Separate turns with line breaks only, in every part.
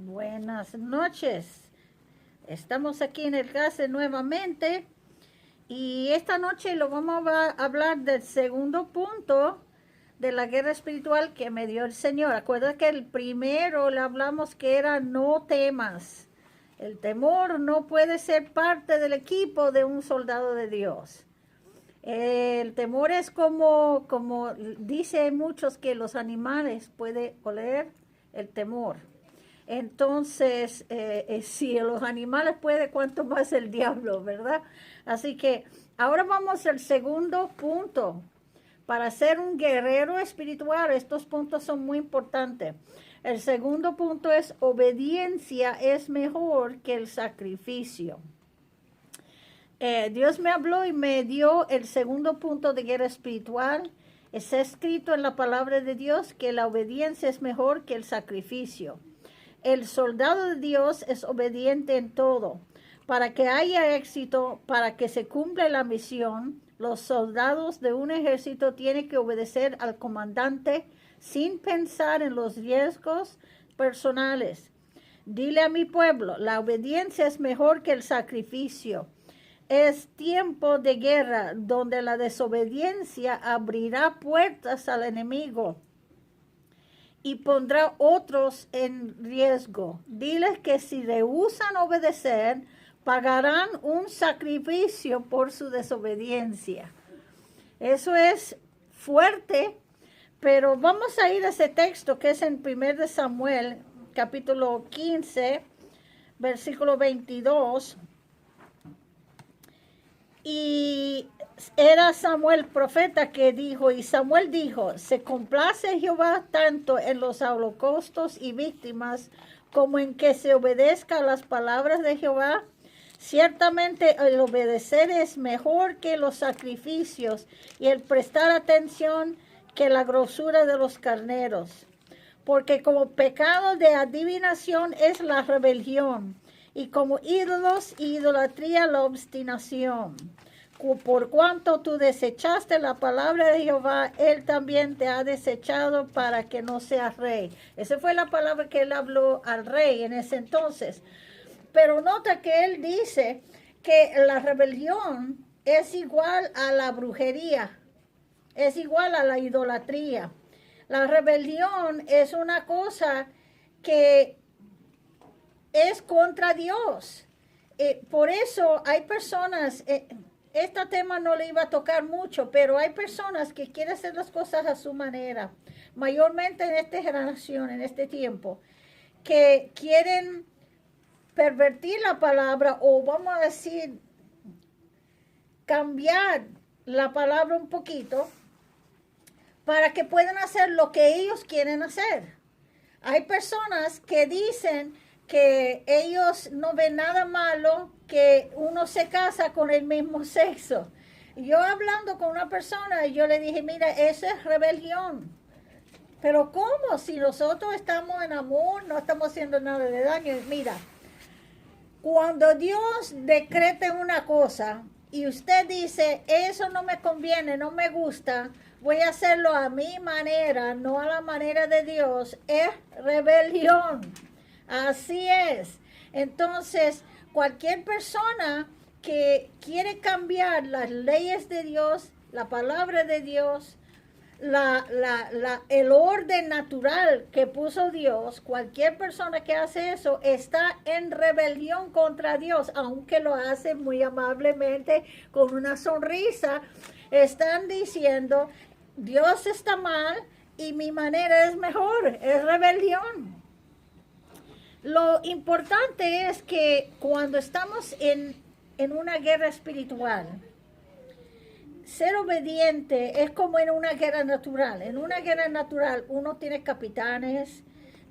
Buenas noches. Estamos aquí en el CASE nuevamente y esta noche lo vamos a hablar del segundo punto de la guerra espiritual que me dio el Señor. Acuerda que el primero le hablamos que era no temas. El temor no puede ser parte del equipo de un soldado de Dios. El temor es como dicen muchos que los animales pueden oler el temor. Entonces, si los animales pueden, cuánto más el diablo, ¿verdad? Así que ahora vamos al segundo punto. Para ser un guerrero espiritual, estos puntos son muy importantes. El segundo punto es obediencia es mejor que el sacrificio. Dios me habló y me dio el segundo punto de guerra espiritual. Está escrito en la palabra de Dios que la obediencia es mejor que el sacrificio. El soldado de Dios es obediente en todo. Para que haya éxito, para que se cumpla la misión, los soldados de un ejército tienen que obedecer al comandante sin pensar en los riesgos personales. Dile a mi pueblo, la obediencia es mejor que el sacrificio. Es tiempo de guerra donde la desobediencia abrirá puertas al enemigo y pondrá otros en riesgo. Diles que si rehusan obedecer, pagarán un sacrificio por su desobediencia. Eso es fuerte, pero vamos a ir a ese texto que es en 1 Samuel, capítulo 15, versículo 22. Y era Samuel profeta que dijo, y Samuel dijo, se complace Jehová tanto en los holocaustos y víctimas como en que se obedezca a las palabras de Jehová. Ciertamente el obedecer es mejor que los sacrificios y el prestar atención que la grosura de los carneros. Porque como pecado de adivinación es la rebelión, y como ídolos y idolatría la obstinación. Por cuanto tú desechaste la palabra de Jehová, él también te ha desechado para que no seas rey. Esa fue la palabra que él habló al rey en ese entonces. Pero nota que él dice que la rebelión es igual a la brujería, es igual a la idolatría. La rebelión es una cosa que es contra Dios. Por eso hay personas, este tema no le iba a tocar mucho, pero hay personas que quieren hacer las cosas a su manera, mayormente en esta generación, en este tiempo, que quieren pervertir la palabra o vamos a decir, cambiar la palabra un poquito para que puedan hacer lo que ellos quieren hacer. Hay personas que dicen que ellos no ven nada malo que uno se casa con el mismo sexo. Yo hablando con una persona, yo le dije, mira, eso es rebelión. Pero ¿cómo? Si nosotros estamos en amor, no estamos haciendo nada de daño. Mira, cuando Dios decrete una cosa y usted dice, eso no me conviene, no me gusta, voy a hacerlo a mi manera, no a la manera de Dios, es rebelión. Así es. Entonces, cualquier persona que quiere cambiar las leyes de Dios, la palabra de Dios, el orden natural que puso Dios, cualquier persona que hace eso está en rebelión contra Dios, aunque lo hace muy amablemente, con una sonrisa. Están diciendo, Dios está mal y mi manera es mejor, es rebelión. Lo importante es que cuando estamos en una guerra espiritual, ser obediente es como en una guerra natural. En una guerra natural uno tiene capitanes,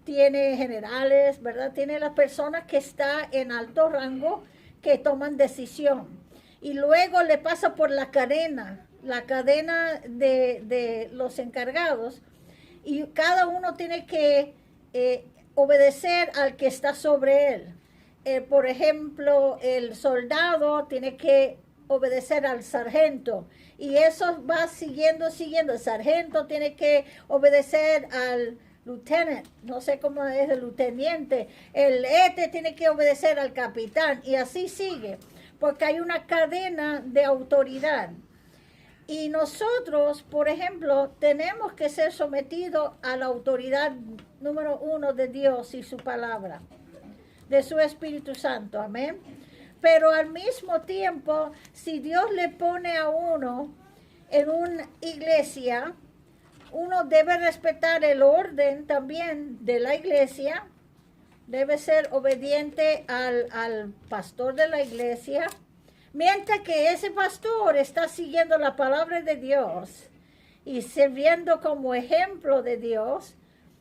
tiene generales, ¿verdad? Tiene las personas que están en alto rango que toman decisión. Y luego le pasa por la cadena de los encargados. Y cada uno tiene que obedecer al que está sobre él. Por ejemplo, el soldado tiene que obedecer al sargento y eso va siguiendo. El sargento tiene que obedecer al lieutenant, no sé cómo es el lieutenante, el tiene que obedecer al capitán y así sigue, porque hay una cadena de autoridad. Y nosotros, por ejemplo, tenemos que ser sometidos a la autoridad número 1 de Dios y su palabra, de su Espíritu Santo, amén. Pero al mismo tiempo, si Dios le pone a uno en una iglesia, uno debe respetar el orden también de la iglesia, debe ser obediente al pastor de la iglesia, mientras que ese pastor está siguiendo la palabra de Dios y sirviendo como ejemplo de Dios.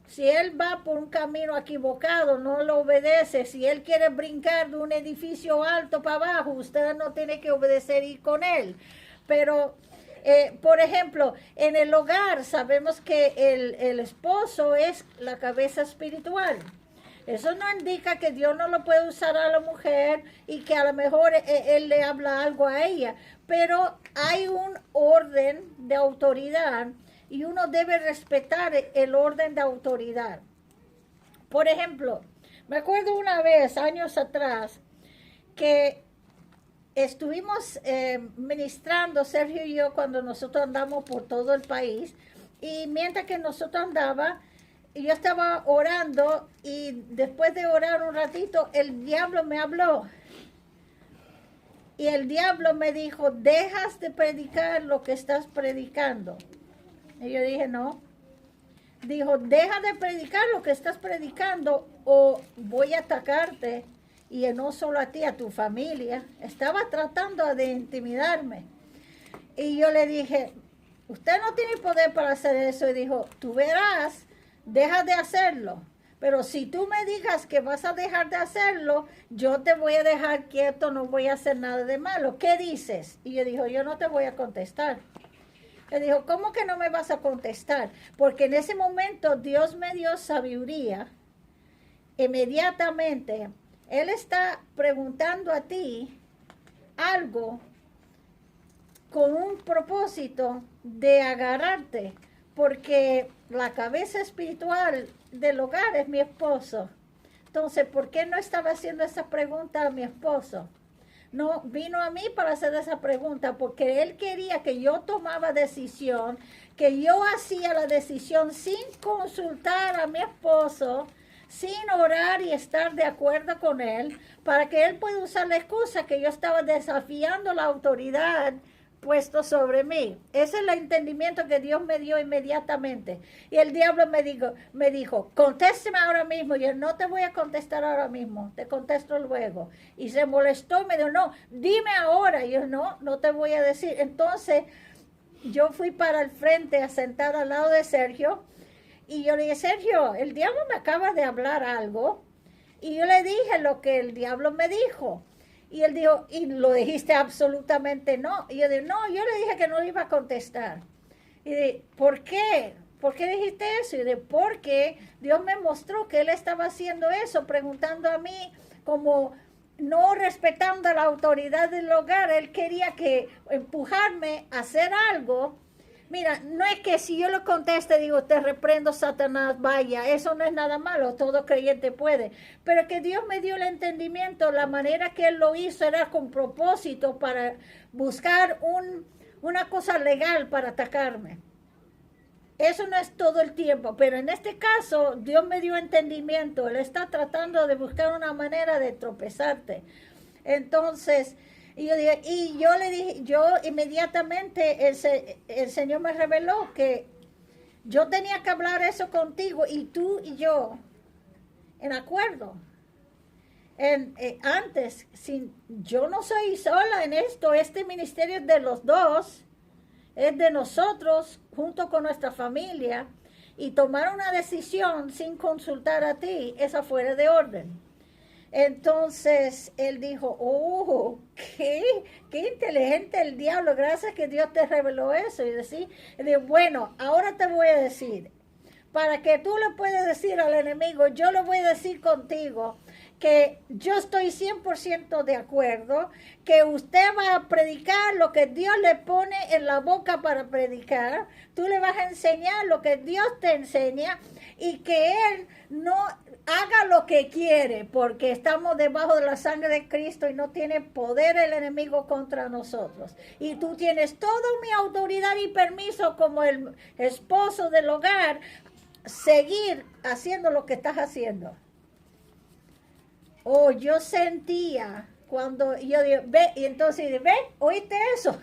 Si él va por un camino equivocado, no lo obedece. Si él quiere brincar de un edificio alto para abajo, usted no tiene que obedecer y ir con él. Pero, por ejemplo, en el hogar sabemos que el esposo es la cabeza espiritual. Eso no indica que Dios no lo puede usar a la mujer y que a lo mejor él le habla algo a ella. Pero hay un orden de autoridad y uno debe respetar el orden de autoridad. Por ejemplo, me acuerdo una vez, años atrás, que estuvimos ministrando, Sergio y yo, cuando nosotros andamos por todo el país. Y mientras que nosotros andaba, yo estaba orando y después de orar un ratito, el diablo me habló. Y el diablo me dijo, dejas de predicar lo que estás predicando. Y yo dije, no. Dijo, deja de predicar lo que estás predicando o voy a atacarte. Y no solo a ti, a tu familia. Estaba tratando de intimidarme. Y yo le dije, usted no tiene poder para hacer eso. Y dijo, tú verás, deja de hacerlo. Pero si tú me digas que vas a dejar de hacerlo, yo te voy a dejar quieto, no voy a hacer nada de malo. ¿Qué dices? Y yo dije, yo no te voy a contestar. Le dijo, ¿cómo que no me vas a contestar? Porque en ese momento Dios me dio sabiduría. Inmediatamente, Él está preguntando a ti algo con un propósito de agarrarte. Porque la cabeza espiritual del hogar es mi esposo. Entonces, ¿por qué no estaba haciendo esa pregunta a mi esposo? No, vino a mí para hacer esa pregunta porque él quería que yo tomaba decisión, que yo hacía la decisión sin consultar a mi esposo, sin orar y estar de acuerdo con él, para que él pueda usar la excusa que yo estaba desafiando la autoridad puesto sobre mí. Ese es el entendimiento que Dios me dio inmediatamente. Y el diablo me dijo, contésteme ahora mismo. Y yo, no te voy a contestar ahora mismo, te contesto luego. Y se molestó y me dijo, no, dime ahora. Y yo, no te voy a decir. Entonces, yo fui para el frente a sentar al lado de Sergio. Y yo le dije, Sergio, el diablo me acaba de hablar algo. Y yo le dije lo que el diablo me dijo. Y él dijo, ¿y lo dijiste absolutamente no? Y yo dije, no, yo le dije que no le iba a contestar. Y dije, ¿por qué? ¿Por qué dijiste eso? Y dije, porque Dios me mostró que él estaba haciendo eso, preguntando a mí, como no respetando la autoridad del hogar. Él quería que empujarme a hacer algo. Mira, no es que si yo lo conteste, digo, te reprendo, Satanás, vaya, eso no es nada malo, todo creyente puede. Pero que Dios me dio el entendimiento, la manera que Él lo hizo era con propósito para buscar una cosa legal para atacarme. Eso no es todo el tiempo, pero en este caso Dios me dio entendimiento, Él está tratando de buscar una manera de tropezarte. Entonces, yo le dije, yo inmediatamente el Señor me reveló que yo tenía que hablar eso contigo y tú y yo en acuerdo. Antes, yo no soy sola en esto, este ministerio es de los dos, es de nosotros junto con nuestra familia y tomar una decisión sin consultar a ti es afuera de orden. Entonces él dijo, oh, qué inteligente el diablo, gracias que Dios te reveló eso. Y dijo, bueno, ahora te voy a decir, para que tú le puedas decir al enemigo, yo le voy a decir contigo, que yo estoy 100% de acuerdo, que usted va a predicar lo que Dios le pone en la boca para predicar, tú le vas a enseñar lo que Dios te enseña y que Él no haga lo que quiere, porque estamos debajo de la sangre de Cristo y no tiene poder el enemigo contra nosotros. Y tú tienes toda mi autoridad y permiso como el esposo del hogar, seguir haciendo lo que estás haciendo. Oh, yo sentía cuando yo digo, ve, y entonces, ve, ¿oíste eso?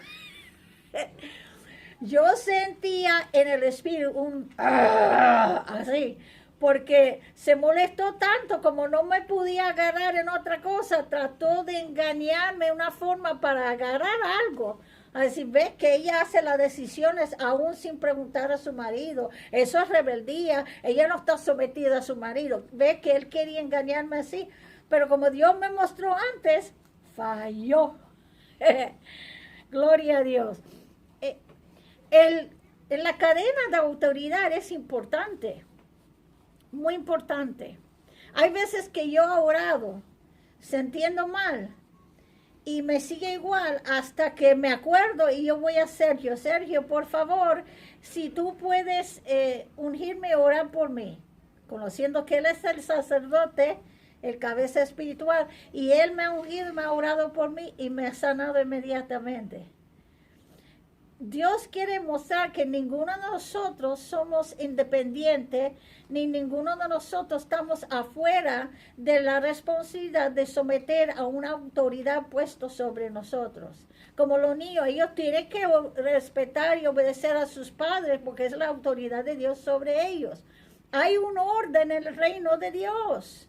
Yo sentía en el espíritu así, porque se molestó tanto, como no me podía agarrar en otra cosa, trató de engañarme una forma para agarrar algo. Así, ves que ella hace las decisiones aún sin preguntar a su marido. Eso es rebeldía. Ella no está sometida a su marido. Ve que él quería engañarme así. Pero como Dios me mostró antes, falló. Gloria a Dios. En la cadena de autoridad es importante. Muy importante. Hay veces que yo he orado sintiendo mal y me sigue igual hasta que me acuerdo y yo voy a Sergio. Sergio, por favor, si tú puedes ungirme, orar por mí. Conociendo que él es el sacerdote, el cabeza espiritual, y él me ha ungido, me ha orado por mí y me ha sanado inmediatamente. Dios quiere mostrar que ninguno de nosotros somos independientes, ni ninguno de nosotros estamos afuera de la responsabilidad de someter a una autoridad puesta sobre nosotros. Como los niños, ellos tienen que respetar y obedecer a sus padres porque es la autoridad de Dios sobre ellos. Hay un orden en el reino de Dios.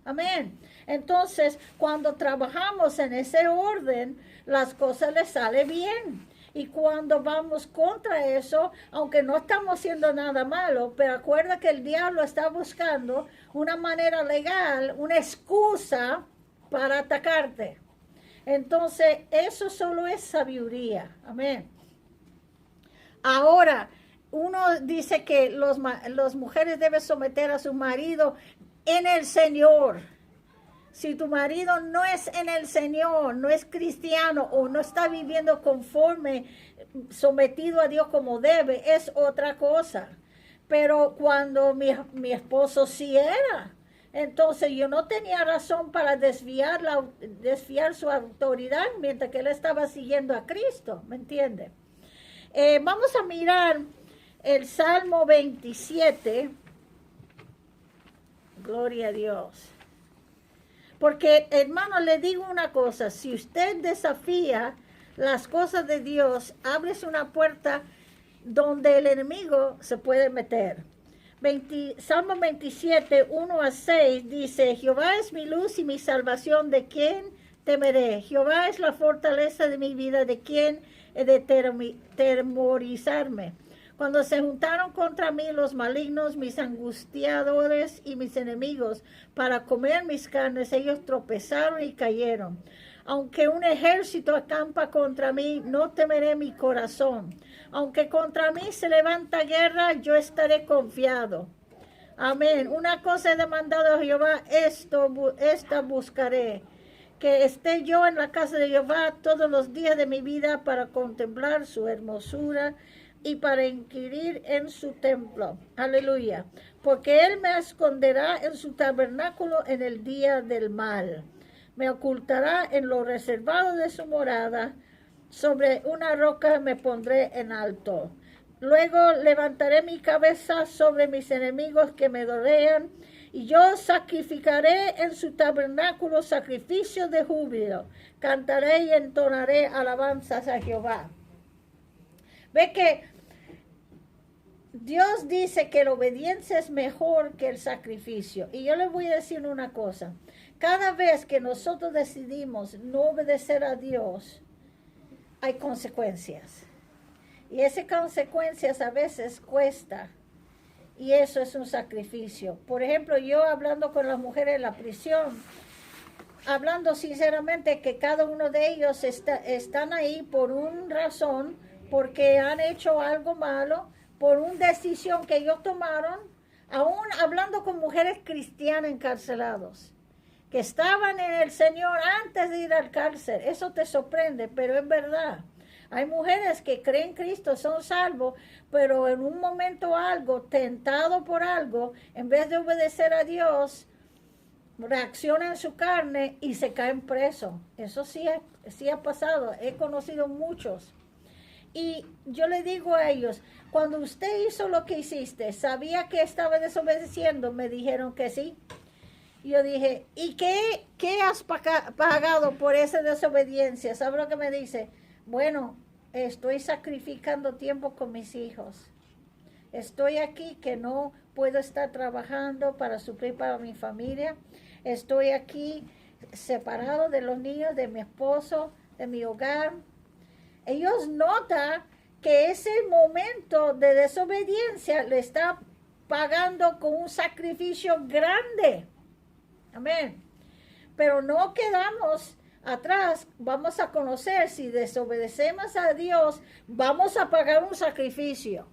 Amén. Entonces, cuando trabajamos en ese orden, las cosas les salen bien. Y cuando vamos contra eso, aunque no estamos haciendo nada malo, pero acuerda que el diablo está buscando una manera legal, una excusa para atacarte. Entonces, eso solo es sabiduría. Amén. Ahora, uno dice que las mujeres deben someter a su marido en el Señor. Si tu marido no es en el Señor, no es cristiano o no está viviendo conforme, sometido a Dios como debe, es otra cosa. Pero cuando mi esposo sí era, entonces yo no tenía razón para desviar su autoridad mientras que él estaba siguiendo a Cristo, ¿me entiende? Vamos a mirar el Salmo 27. Gloria a Dios. Porque, hermano, le digo una cosa, si usted desafía las cosas de Dios, abres una puerta donde el enemigo se puede meter. Salmo 27, 1-6 dice, Jehová es mi luz y mi salvación, ¿de quién temeré? Jehová es la fortaleza de mi vida, ¿de quién he de temorizarme? Cuando se juntaron contra mí los malignos, mis angustiadores y mis enemigos, para comer mis carnes, ellos tropezaron y cayeron. Aunque un ejército acampa contra mí, no temeré mi corazón. Aunque contra mí se levanta guerra, yo estaré confiado. Amén. Una cosa he demandado a Jehová, esta buscaré. Que esté yo en la casa de Jehová todos los días de mi vida para contemplar su hermosura y para inquirir en su templo. Aleluya. Porque él me esconderá en su tabernáculo en el día del mal. Me ocultará en lo reservado de su morada. Sobre una roca me pondré en alto. Luego levantaré mi cabeza sobre mis enemigos que me rodean. Y yo sacrificaré en su tabernáculo sacrificios de júbilo. Cantaré y entonaré alabanzas a Jehová. Ve que Dios dice que la obediencia es mejor que el sacrificio. Y yo les voy a decir una cosa. Cada vez que nosotros decidimos no obedecer a Dios, hay consecuencias. Y esas consecuencias a veces cuesta. Y eso es un sacrificio. Por ejemplo, yo hablando con las mujeres en la prisión, hablando sinceramente que cada uno de ellos están ahí por una razón, porque han hecho algo malo, por una decisión que ellos tomaron, aún hablando con mujeres cristianas encarcelados. que estaban en el Señor antes de ir al cárcel. Eso te sorprende, pero es verdad. Hay mujeres que creen en Cristo, son salvos, pero en un momento algo, tentado por algo, en vez de obedecer a Dios, reaccionan en su carne y se caen presos. Eso sí ha pasado. He conocido muchos. Y yo le digo a ellos, cuando usted hizo lo que hiciste, ¿sabía que estaba desobedeciendo? Me dijeron que sí. Yo dije, ¿y qué has pagado por esa desobediencia? ¿Sabe lo que me dice? Bueno, estoy sacrificando tiempo con mis hijos. Estoy aquí que no puedo estar trabajando para suplir para mi familia. Estoy aquí separado de los niños, de mi esposo, de mi hogar. Ellos notan que ese momento de desobediencia le está pagando con un sacrificio grande. Amén. Pero no quedamos atrás. Vamos a conocer, si desobedecemos a Dios, vamos a pagar un sacrificio.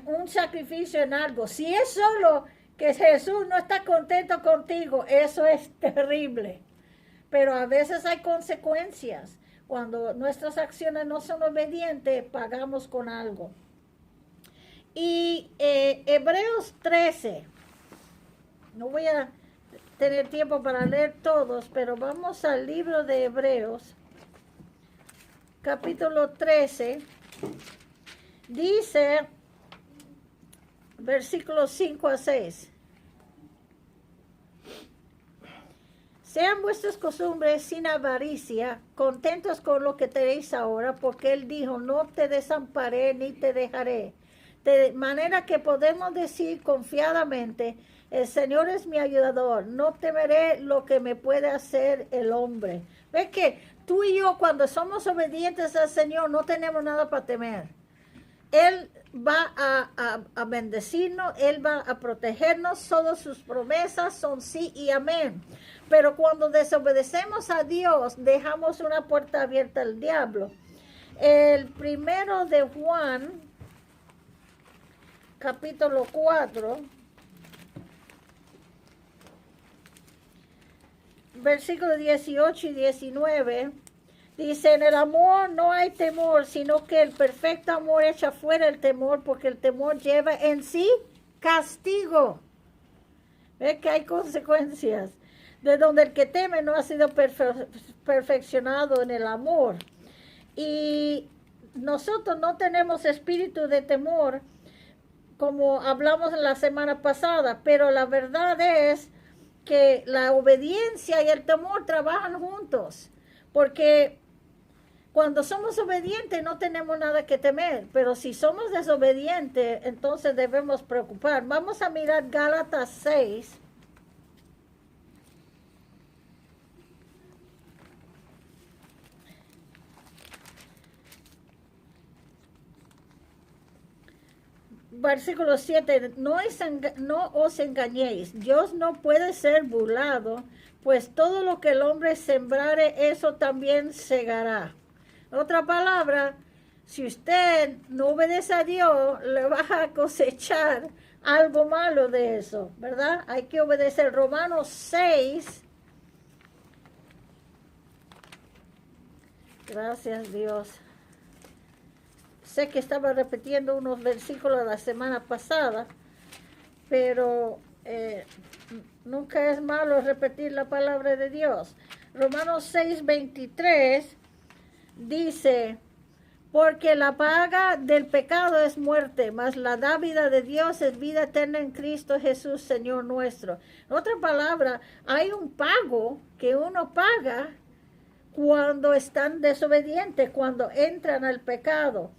Un sacrificio en algo. Si es solo que Jesús no está contento contigo, eso es terrible. Pero a veces hay consecuencias. Cuando nuestras acciones no son obedientes, pagamos con algo. Y Hebreos 13. No voy a tener tiempo para leer todos, pero vamos al libro de Hebreos, capítulo 13. Dice, versículos 5 a 6. Sean vuestras costumbres sin avaricia, contentos con lo que tenéis ahora, porque Él dijo, no te desamparé ni te dejaré. De manera que podemos decir confiadamente, el Señor es mi ayudador, no temeré lo que me puede hacer el hombre. ¿Ves que tú y yo, cuando somos obedientes al Señor, no tenemos nada para temer? Él va a bendecirnos, Él va a protegernos, todas sus promesas son sí y amén. Pero cuando desobedecemos a Dios, dejamos una puerta abierta al diablo. El primero de Juan, capítulo 4, versículos 18 y 19, dice, en el amor no hay temor, sino que el perfecto amor echa fuera el temor, porque el temor lleva en sí castigo. ¿Ves que hay consecuencias? De donde el que teme no ha sido perfeccionado en el amor. Y nosotros no tenemos espíritu de temor, como hablamos la semana pasada, pero la verdad es que la obediencia y el temor trabajan juntos, porque cuando somos obedientes no tenemos nada que temer, pero si somos desobedientes, entonces debemos preocupar. Vamos a mirar Gálatas 6. Versículo 7, no os engañéis, Dios no puede ser burlado, pues todo lo que el hombre sembrare, eso también segará. Otra palabra, si usted no obedece a Dios, le va a cosechar algo malo de eso, ¿verdad? Hay que obedecer. Romanos 6. Gracias, Dios. Sé que estaba repitiendo unos versículos la semana pasada, pero nunca es malo repetir la palabra de Dios. Romanos 6:23 dice, porque la paga del pecado es muerte, mas la dádiva de Dios es vida eterna en Cristo Jesús, Señor nuestro. En otra palabra, hay un pago que uno paga cuando están desobedientes, cuando entran al pecado.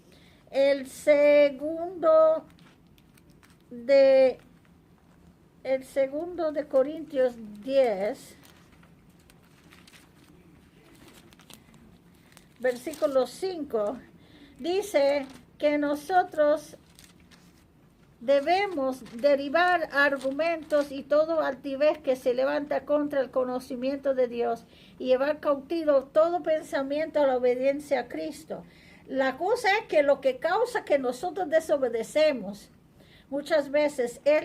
El segundo de Corintios 10, versículo 5, dice que nosotros debemos derribar argumentos y todo altivez que se levanta contra el conocimiento de Dios y llevar cautivo todo pensamiento a la obediencia a Cristo. La cosa es que lo que causa que nosotros desobedecemos muchas veces es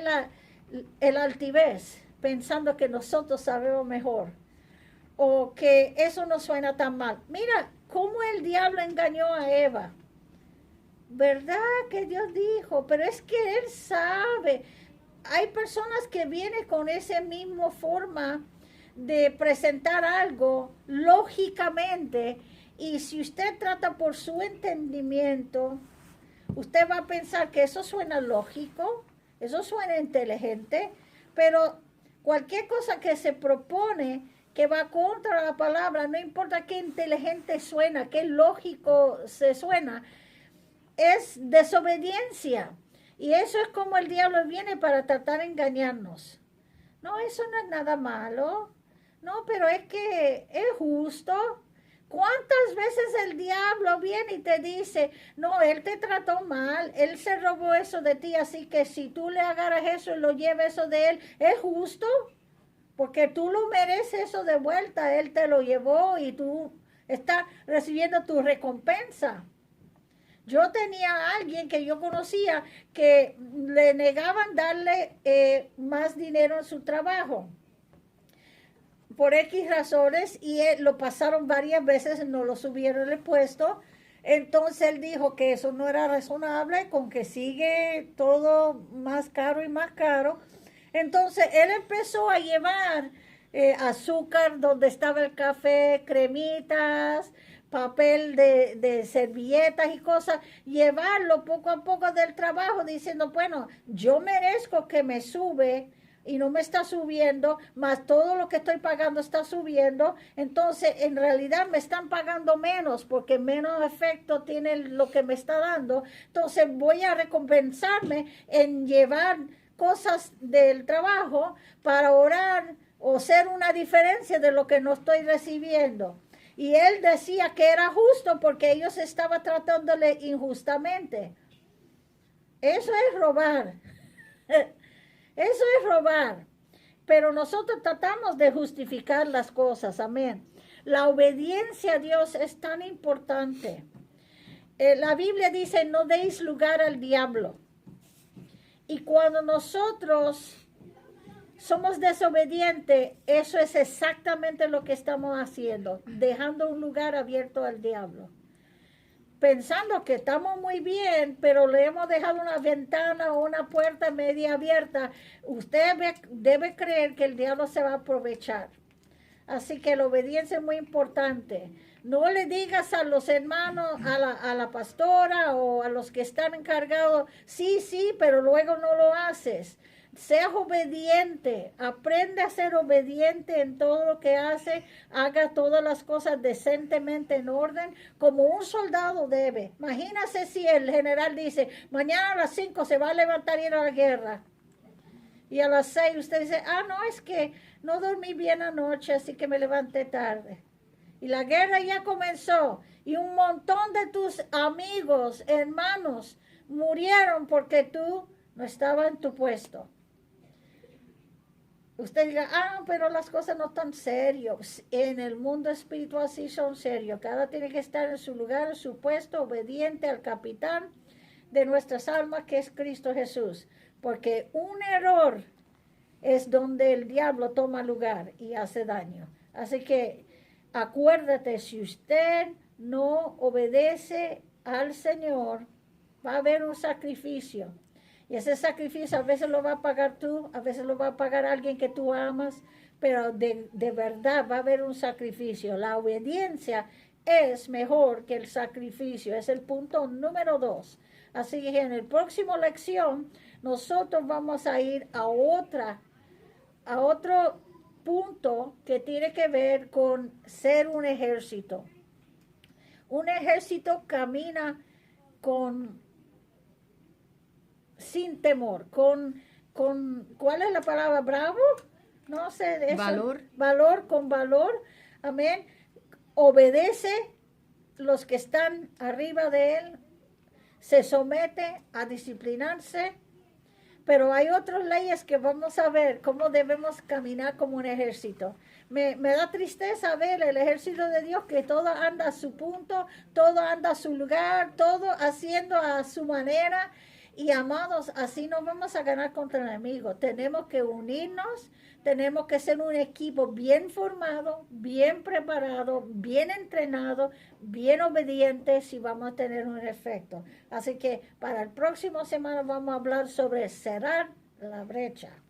el altivez, pensando que nosotros sabemos mejor o que eso no suena tan mal. Mira cómo el diablo engañó a Eva. ¿Verdad que Dios dijo? Pero es que Él sabe. Hay personas que vienen con esa misma forma de presentar algo lógicamente, y si usted trata por su entendimiento, usted va a pensar que eso suena lógico, eso suena inteligente, pero cualquier cosa que se propone que va contra la palabra, no importa qué inteligente suena, qué lógico se suena, es desobediencia. Y eso es como el diablo viene para tratar de engañarnos. No, eso no es nada malo. No, pero es que es justo. ¿Cuántas veces el diablo viene y te dice, no, él te trató mal, él se robó eso de ti, así que si tú le agarras eso y lo llevas eso de él, es justo? Porque tú lo mereces eso de vuelta, él te lo llevó y tú estás recibiendo tu recompensa. Yo tenía a alguien que yo conocía que le negaban darle más dinero en su trabajo por X razones, y lo pasaron varias veces, no lo subieron el puesto. Entonces él dijo que eso no era razonable, con que sigue todo más caro y más caro. Entonces él empezó a llevar azúcar donde estaba el café, cremitas, papel de servilletas y cosas, llevarlo poco a poco del trabajo diciendo, bueno, yo merezco que me sube y no me está subiendo, más todo lo que estoy pagando está subiendo, entonces en realidad me están pagando menos porque menos efecto tiene lo que me está dando, entonces voy a recompensarme en llevar cosas del trabajo para orar o ser una diferencia de lo que no estoy recibiendo. Y él decía que era justo porque ellos estaban tratándole injustamente. Eso es robar. Eso es robar. Pero nosotros tratamos de justificar las cosas. Amén. La obediencia a Dios es tan importante. La Biblia dice, no deis lugar al diablo. Y cuando nosotros somos desobedientes, eso es exactamente lo que estamos haciendo, dejando un lugar abierto al diablo. Pensando que estamos muy bien, pero le hemos dejado una ventana o una puerta media abierta, usted debe creer que el diablo se va a aprovechar. Así que la obediencia es muy importante. No le digas a los hermanos, a la pastora o a los que están encargados, sí, pero luego no lo haces. Seas obediente, aprende a ser obediente en todo lo que hace, haga todas las cosas decentemente en orden, como un soldado debe. Imagínese si el general dice, mañana a las 5 se va a levantar y ir a la guerra. Y a las 6 usted dice, no, es que no dormí bien anoche, así que me levanté tarde. Y la guerra ya comenzó. Y un montón de tus amigos, hermanos, murieron porque tú no estabas en tu puesto. Usted diga, pero las cosas no están serias. En el mundo espiritual sí son serios. Cada tiene que estar en su lugar, en su puesto, obediente al capitán de nuestras almas, que es Cristo Jesús. Porque un error es donde el diablo toma lugar y hace daño. Así que acuérdate, si usted no obedece al Señor, va a haber un sacrificio. Y ese sacrificio a veces lo va a pagar tú, a veces lo va a pagar alguien que tú amas, pero de verdad va a haber un sacrificio. La obediencia es mejor que el sacrificio, es el punto número 2. Así que en el próximo lección nosotros vamos a ir a otro punto que tiene que ver con ser un ejército. Un ejército camina sin temor, ¿cuál es la palabra? ¿Bravo? No sé. Eso, valor, con valor. Amén. Obedece los que están arriba de él. Se somete a disciplinarse. Pero hay otras leyes que vamos a ver cómo debemos caminar como un ejército. Me da tristeza ver el ejército de Dios, que todo anda a su punto, todo anda a su lugar, todo haciendo a su manera. Y amados, así no vamos a ganar contra el enemigo. Tenemos que unirnos, tenemos que ser un equipo bien formado, bien preparado, bien entrenado, bien obediente si vamos a tener un efecto. Así que para el próximo semana vamos a hablar sobre cerrar la brecha.